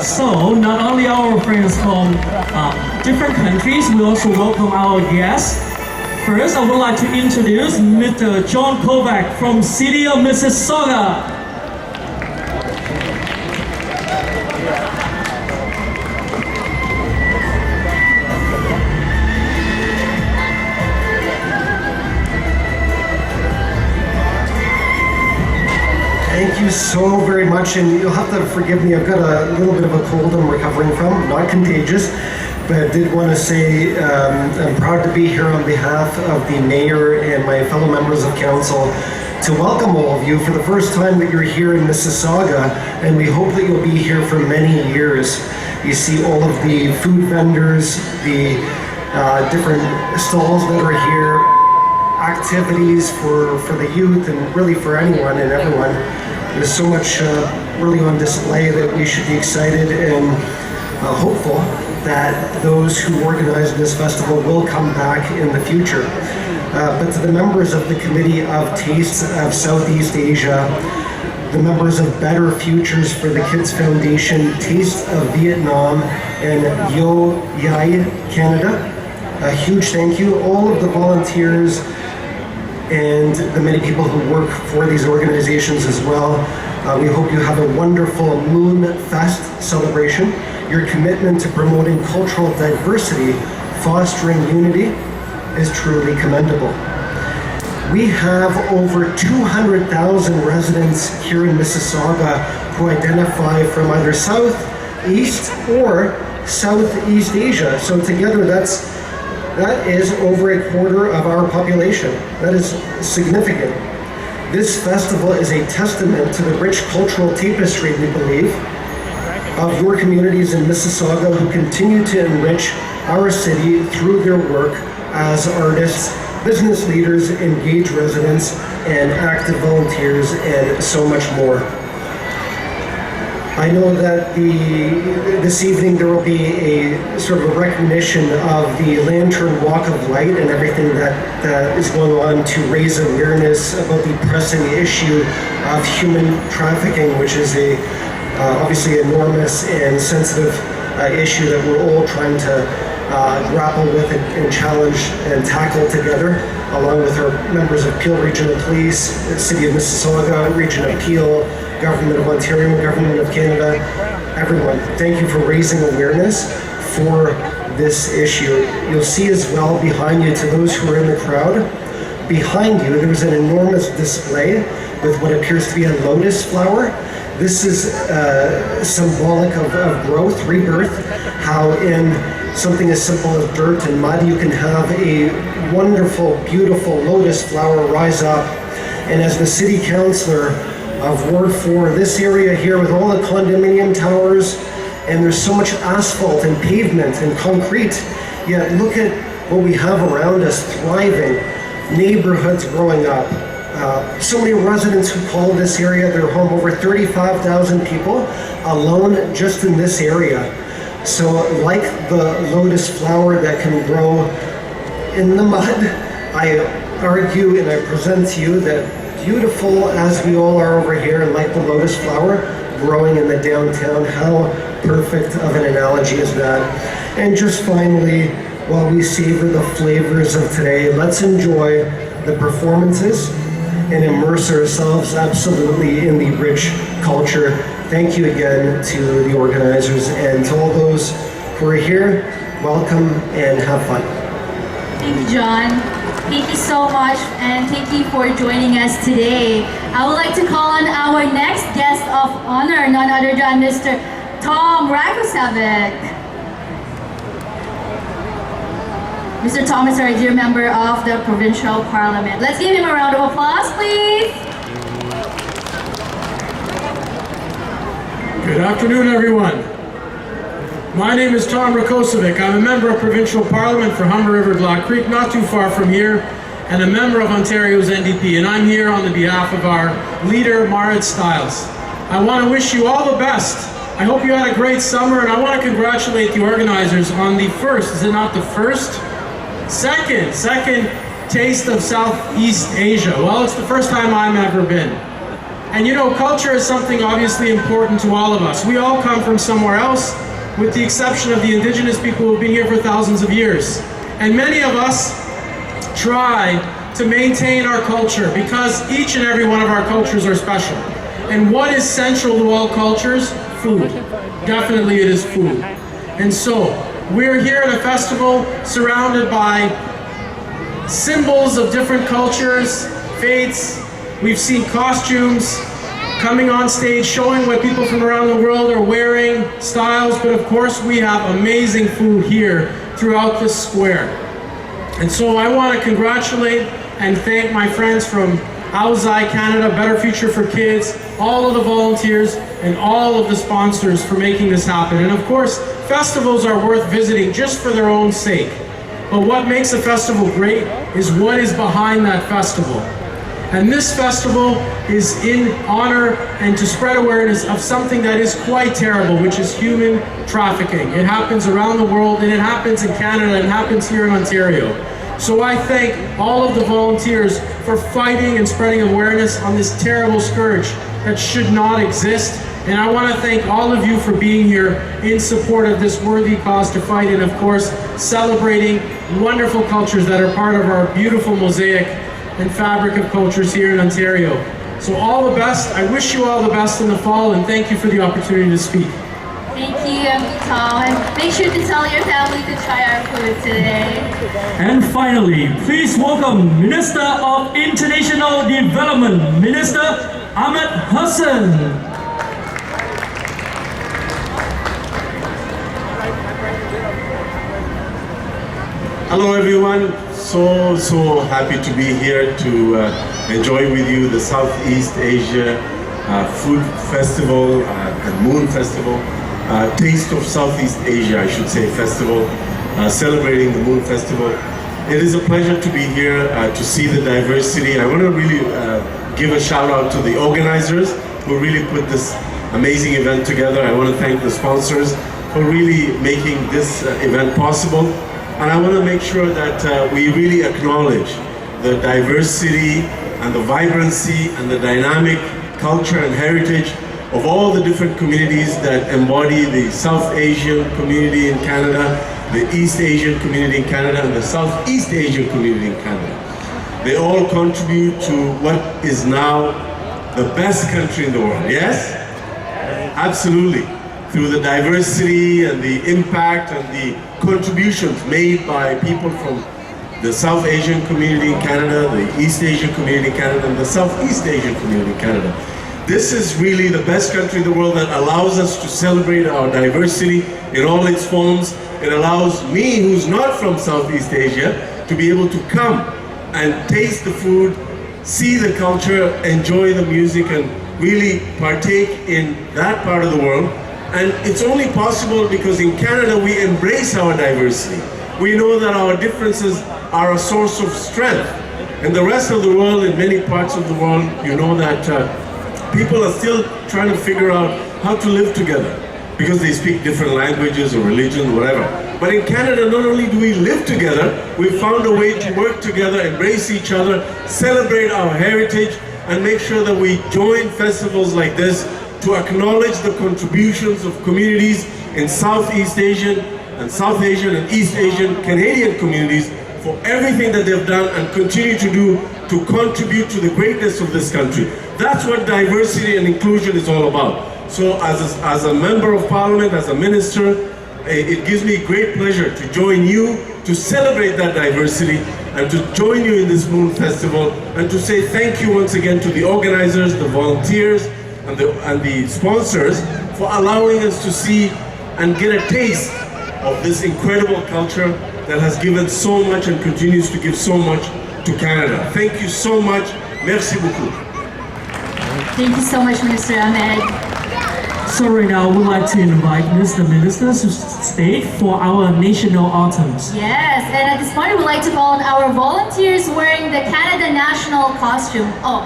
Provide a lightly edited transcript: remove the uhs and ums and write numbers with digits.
So, not only our friends from different countries, we also welcome our guests. First, I would like to introduce Mr. John Kovac from city of Mississauga. Thank you so very much, and you'll have to forgive me, I've got a little bit of a cold I'm recovering from, not contagious, but I did want to say I'm proud to be here on behalf of the mayor and my fellow members of council to welcome all of you for the first time that you're here in Mississauga, and we hope that you'll be here for many years. You see all of the food vendors, the different stalls that are here, activities for the youth and really for anyone and everyone. There's so much really on display that we should be excited and hopeful that those who organize this festival will come back in the future. But to the members of the Committee of Tastes of Southeast Asia, the members of Better Futures for the Kids Foundation, Taste of Vietnam, and Yo Yai Canada, a huge thank you. All of the volunteers and the many people who work for these organizations as well. We hope you have a wonderful Moon Fest celebration. Your commitment to promoting cultural diversity, fostering unity, is truly commendable. We have over 200,000 residents here in Mississauga who identify from either South, East, or Southeast Asia. So together that is over a quarter of our population. That is significant. This festival is a testament to the rich cultural tapestry, we believe, of your communities in Mississauga who continue to enrich our city through their work as artists, business leaders, engaged residents, and active volunteers, and so much more. I know that this evening there will be a sort of a recognition of the Lantern Walk of Light and everything that is going on to raise awareness about the pressing issue of human trafficking, which is obviously enormous and sensitive issue that we're all trying to grapple with and challenge and tackle together, along with our members of Peel Regional Police, City of Mississauga, Region of Peel, Government of Ontario, Government of Canada, everyone. Thank you for raising awareness for this issue. You'll see as well behind you, to those who are in the crowd, behind you there was an enormous display with what appears to be a lotus flower. This is symbolic of growth, rebirth, how in something as simple as dirt and mud you can have a wonderful, beautiful lotus flower rise up. And as the city councillor of Ward 4, this area here with all the condominium towers, and there's so much asphalt and pavement and concrete, yet look at what we have around us, thriving, neighborhoods growing up. So many residents who call this area their home, over 35,000 people alone just in this area. So like the lotus flower that can grow in the mud, I argue and I present to you that beautiful as we all are over here, and like the lotus flower growing in the downtown, how perfect of an analogy is that? And just finally, while we savor the flavors of today, let's enjoy the performances and immerse ourselves absolutely in the rich culture. Thank you again to the organizers, and to all those who are here, welcome and have fun. Thank you, John. Thank you so much, and thank you for joining us today. I would like to call on our next guest of honor, none other than Mr. Tom Rakosevic. Mr. Tom is our dear member of the Provincial Parliament. Let's give him a round of applause, please. Good afternoon, everyone. My name is Tom Rakosevic. I'm a member of Provincial Parliament for Humber River Black Creek, not too far from here, and a member of Ontario's NDP, and I'm here on the behalf of our leader, Marit Stiles. I want to wish you all the best. I hope you had a great summer, and I want to congratulate the organizers on the first, is it not the first? Second Taste of Southeast Asia. Well, it's the first time I've ever been. And you know, culture is something obviously important to all of us. We all come from somewhere else, with the exception of the indigenous people who've been here for thousands of years. And many of us try to maintain our culture because each and every one of our cultures are special. And what is central to all cultures? Food. Definitely it is food. And so, we're here at a festival surrounded by symbols of different cultures, faiths. We've seen costumes coming on stage showing what people from around the world are wearing, styles, but of course we have amazing food here throughout this square. And so I want to congratulate and thank my friends from Alzai Canada, Better Future for Kids, all of the volunteers, and all of the sponsors for making this happen. And of course, festivals are worth visiting just for their own sake. But what makes a festival great is what is behind that festival. And this festival is in honor and to spread awareness of something that is quite terrible, which is human trafficking. It happens around the world, and it happens in Canada, and it happens here in Ontario. So I thank all of the volunteers for fighting and spreading awareness on this terrible scourge that should not exist. And I want to thank all of you for being here in support of this worthy cause to fight, and of course, celebrating wonderful cultures that are part of our beautiful mosaic and fabric of cultures here in Ontario. So all the best. I wish you all the best in the fall, and thank you for the opportunity to speak. Thank you, Tom. And make sure to tell your family to try our food today. And finally, please welcome Minister of International Development, Minister Ahmed Hassan. Hello everyone, so happy to be here to enjoy with you the Southeast Asia Food Festival and Moon Festival, Taste of Southeast Asia I should say festival, celebrating the Moon Festival. It is a pleasure to be here to see the diversity. I want to really give a shout out to the organizers who really put this amazing event together. I want to thank the sponsors for really making this event possible. And I want to make sure that we really acknowledge the diversity and the vibrancy and the dynamic culture and heritage of all the different communities that embody the South Asian community in Canada, the East Asian community in Canada, and the Southeast Asian community in Canada. They all contribute to what is now the best country in the world, yes? Absolutely. Through the diversity and the impact and the contributions made by people from the South Asian community in Canada, the East Asian community in Canada, and the Southeast Asian community in Canada. This is really the best country in the world that allows us to celebrate our diversity in all its forms. It allows me, who's not from Southeast Asia, to be able to come and taste the food, see the culture, enjoy the music, and really partake in that part of the world. And it's only possible because in Canada we embrace our diversity. We know that our differences are a source of strength. In the rest of the world, in many parts of the world, you know that people are still trying to figure out how to live together because they speak different languages or religions, whatever. But in Canada, not only do we live together, we've found a way to work together, embrace each other, celebrate our heritage, and make sure that we join festivals like this to acknowledge the contributions of communities in Southeast Asian and South Asian and East Asian Canadian communities for everything that they've done and continue to do to contribute to the greatness of this country. That's what diversity and inclusion is all about. So as a member of parliament, as a minister, it gives me great pleasure to join you to celebrate that diversity and to join you in this Moon Festival and to say thank you once again to the organizers, the volunteers, and the sponsors for allowing us to see and get a taste of this incredible culture that has given so much and continues to give so much to Canada. Thank you so much. Merci beaucoup. Thank you so much, Minister Ahmed. So right now, I would like to invite Mr. Minister to stage for our national anthems. Yes, and at this point, we'd like to call on our volunteers wearing the Canada national costume. Oh,